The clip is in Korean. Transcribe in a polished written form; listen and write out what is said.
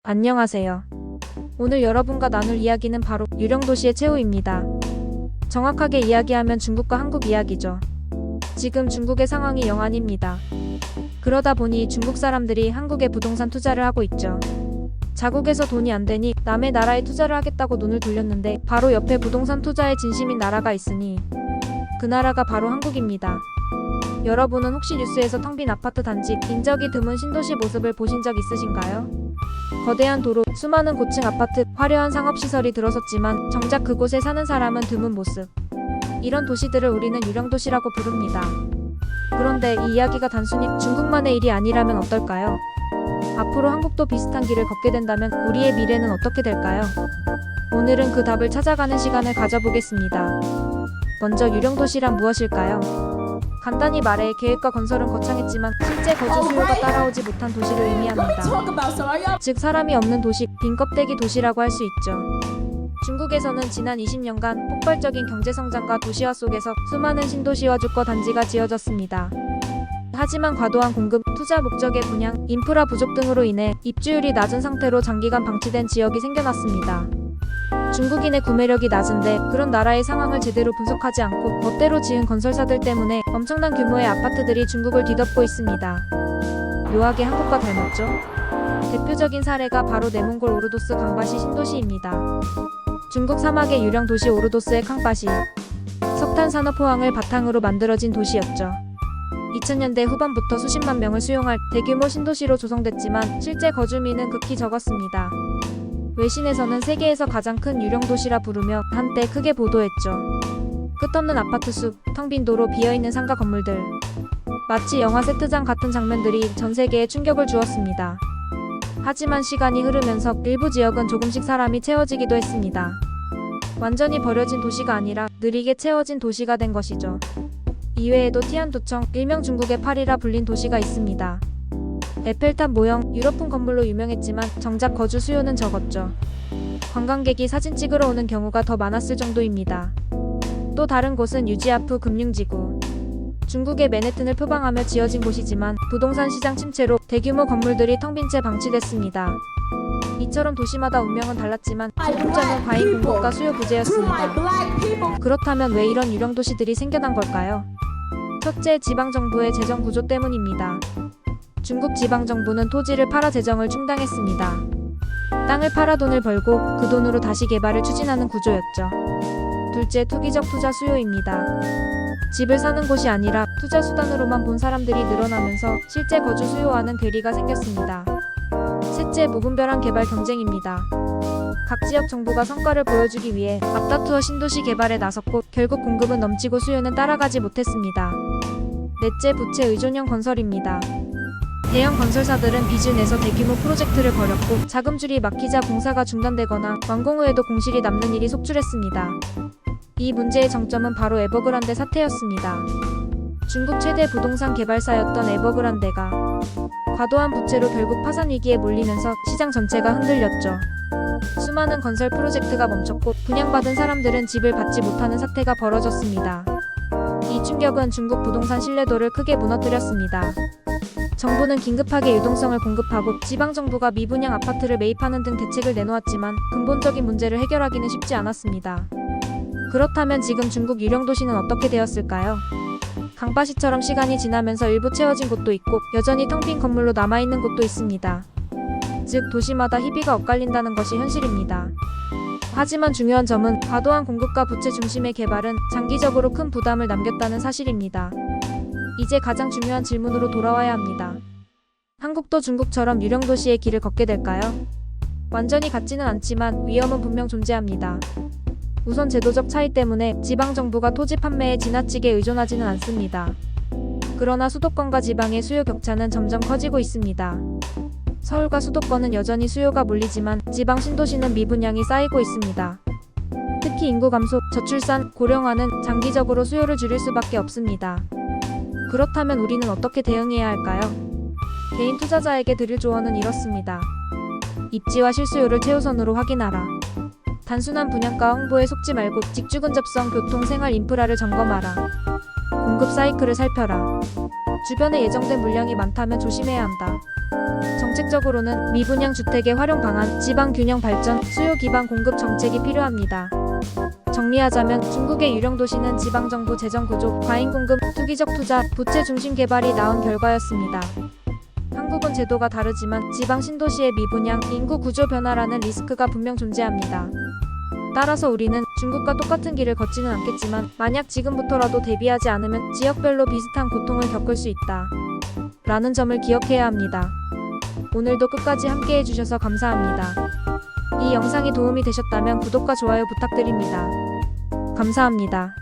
안녕하세요. 오늘 여러분과 나눌 이야기는 바로 유령도시의 최후입니다. 정확하게 이야기하면 중국과 한국 이야기죠. 지금 중국의 상황이 영 아닙니다. 그러다 보니 중국 사람들이 한국에 부동산 투자를 하고 있죠. 자국에서 돈이 안 되니 남의 나라에 투자를 하겠다고 눈을 돌렸는데 바로 옆에 부동산 투자에 진심인 나라가 있으니 그 나라가 바로 한국입니다. 여러분은 혹시 뉴스에서 텅 빈 아파트 단지, 인적이 드문 신도시 모습을 보신 적 있으신가요? 거대한 도로, 수많은 고층 아파트, 화려한 상업시설이 들어섰지만 정작 그곳에 사는 사람은 드문 모습. 이런 도시들을 우리는 유령도시라고 부릅니다. 그런데 이 이야기가 단순히 중국만의 일이 아니라면 어떨까요? 앞으로 한국도 비슷한 길을 걷게 된다면 우리의 미래는 어떻게 될까요? 오늘은 그 답을 찾아가는 시간을 가져보겠습니다. 먼저 유령도시란 무엇일까요? 간단히 말해 계획과 건설은 거창했지만 실제 거주 수요가 따라오지 못한 도시를 의미합니다. 즉 사람이 없는 도시, 빈 껍데기 도시라고 할 수 있죠. 중국에서는 지난 20년간 폭발적인 경제성장과 도시화 속에서 수많은 신도시와 주거 단지가 지어졌습니다. 하지만 과도한 공급, 투자 목적의 분양, 인프라 부족 등으로 인해 입주율이 낮은 상태로 장기간 방치된 지역이 생겨났습니다. 중국인의 구매력이 낮은데 그런 나라의 상황을 제대로 분석하지 않고 멋대로 지은 건설사들 때문에 엄청난 규모의 아파트들이 중국을 뒤덮고 있습니다. 묘하게 한국과 닮았죠? 대표적인 사례가 바로 내몽골 오르도스 강바시 신도시입니다. 중국 사막의 유령 도시 오르도스의 캉바시. 석탄 산업 호황을 바탕으로 만들어진 도시였죠. 2000년대 후반부터 수십만 명을 수용할 대규모 신도시로 조성됐지만 실제 거주민은 극히 적었습니다. 외신에서는 세계에서 가장 큰 유령도시라 부르며 한때 크게 보도했죠. 끝없는 아파트 숲, 텅 빈 도로, 비어있는 상가 건물들. 마치 영화 세트장 같은 장면들이 전 세계에 충격을 주었습니다. 하지만 시간이 흐르면서 일부 지역은 조금씩 사람이 채워지기도 했습니다. 완전히 버려진 도시가 아니라 느리게 채워진 도시가 된 것이죠. 이외에도 티안도청, 일명 중국의 파리라 불린 도시가 있습니다. 에펠탑 모형, 유럽풍 건물로 유명했지만 정작 거주 수요는 적었죠. 관광객이 사진 찍으러 오는 경우가 더 많았을 정도입니다. 또 다른 곳은 유지아프 금융지구. 중국의 맨해튼을 표방하며 지어진 곳이지만 부동산 시장 침체로 대규모 건물들이 텅 빈 채 방치됐습니다. 이처럼 도시마다 운명은 달랐지만 공통점은 과잉 공급과 수요 부재였습니다. 그렇다면 왜 이런 유령도시들이 생겨난 걸까요? 첫째, 지방정부의 재정 구조 때문입니다. 중국 지방정부는 토지를 팔아 재정을 충당했습니다. 땅을 팔아 돈을 벌고 그 돈으로 다시 개발을 추진하는 구조였죠. 둘째, 투기적 투자 수요입니다. 집을 사는 곳이 아니라 투자 수단으로만 본 사람들이 늘어나면서 실제 거주 수요와는 괴리가 생겼습니다. 셋째, 무분별한 개발 경쟁입니다. 각 지역 정부가 성과를 보여주기 위해 앞다투어 신도시 개발에 나섰고 결국 공급은 넘치고 수요는 따라가지 못했습니다. 넷째, 부채 의존형 건설입니다. 대형 건설사들은 빚을 내서 대규모 프로젝트를 벌였고 자금줄이 막히자 공사가 중단되거나 완공 후에도 공실이 남는 일이 속출했습니다. 이 문제의 정점은 바로 에버그란데 사태였습니다. 중국 최대 부동산 개발사였던 에버그란데가 과도한 부채로 결국 파산 위기에 몰리면서 시장 전체가 흔들렸죠. 수많은 건설 프로젝트가 멈췄고 분양받은 사람들은 집을 받지 못하는 사태가 벌어졌습니다. 이 충격은 중국 부동산 신뢰도를 크게 무너뜨렸습니다. 정부는 긴급하게 유동성을 공급하고 지방정부가 미분양 아파트를 매입하는 등 대책을 내놓았지만 근본적인 문제를 해결하기는 쉽지 않았습니다. 그렇다면 지금 중국 유령도시는 어떻게 되었을까요? 강바시처럼 시간이 지나면서 일부 채워진 곳도 있고 여전히 텅 빈 건물로 남아있는 곳도 있습니다. 즉 도시마다 희비가 엇갈린다는 것이 현실입니다. 하지만 중요한 점은 과도한 공급과 부채 중심의 개발은 장기적으로 큰 부담을 남겼다는 사실입니다. 이제 가장 중요한 질문으로 돌아와야 합니다. 한국도 중국처럼 유령도시의 길을 걷게 될까요? 완전히 같지는 않지만 위험은 분명 존재합니다. 우선 제도적 차이 때문에 지방정부가 토지 판매에 지나치게 의존하지는 않습니다. 그러나 수도권과 지방의 수요 격차는 점점 커지고 있습니다. 서울과 수도권은 여전히 수요가 몰리지만 지방 신도시는 미분양이 쌓이고 있습니다. 특히 인구 감소, 저출산, 고령화는 장기적으로 수요를 줄일 수밖에 없습니다. 그렇다면 우리는 어떻게 대응해야 할까요? 개인 투자자에게 드릴 조언은 이렇습니다. 입지와 실수요를 최우선으로 확인하라. 단순한 분양가 홍보에 속지 말고 직주 근접성, 교통, 생활 인프라를 점검하라. 공급 사이클을 살펴라. 주변에 예정된 물량이 많다면 조심해야 한다. 정책적으로는 미분양 주택의 활용 방안, 지방 균형 발전, 수요 기반 공급 정책이 필요합니다. 정리하자면 중국의 유령 도시는 지방정부 재정 구조, 과잉 공급, 투기적 투자, 부채 중심 개발이 낳은 결과였습니다. 한국은 제도가 다르지만 지방 신도시의 미분양, 인구 구조 변화라는 리스크가 분명 존재합니다. 따라서 우리는 중국과 똑같은 길을 걷지는 않겠지만 만약 지금부터라도 대비하지 않으면 지역별로 비슷한 고통을 겪을 수 있다. 라는 점을 기억해야 합니다. 오늘도 끝까지 함께 해주셔서 감사합니다. 이 영상이 도움이 되셨다면 구독과 좋아요 부탁드립니다. 감사합니다.